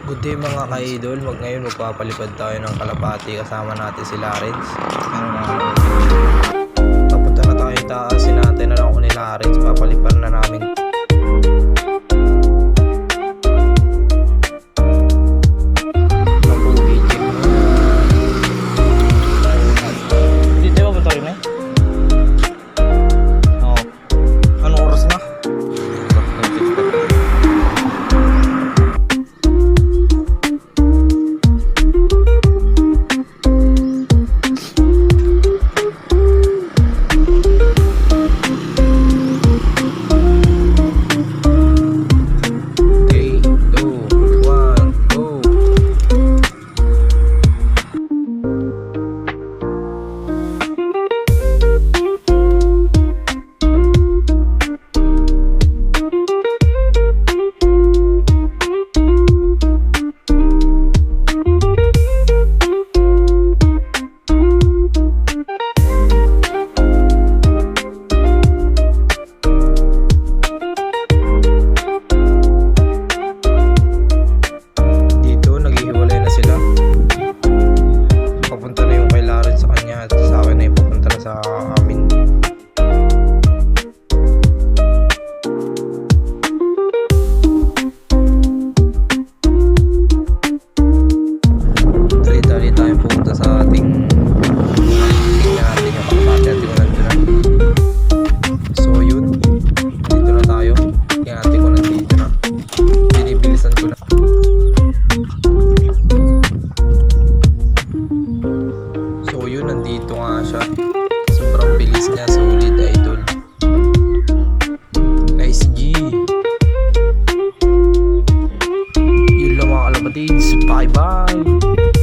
Good day mga ka-idol, ngayon magpapalipad tayo ng kalapati kasama natin si Lawrence. Papunta na tayo taasin natin na lang ako ni Lawrence, papalipad na namin. Dito ba punta rin eh? Oo. Anong oras na? Sa amin. Dali-dali tayo pupunta sa ating tingnan natin yung kalapati at yung nandun. So yun, dito na tayo. Tingnan natin kung nandito na. Binibilisan ko na. So yun, nandito nga siya. Sobrang bilis niya, solid idol. Nice G. Yun lang mga kalapatids. Bye bye.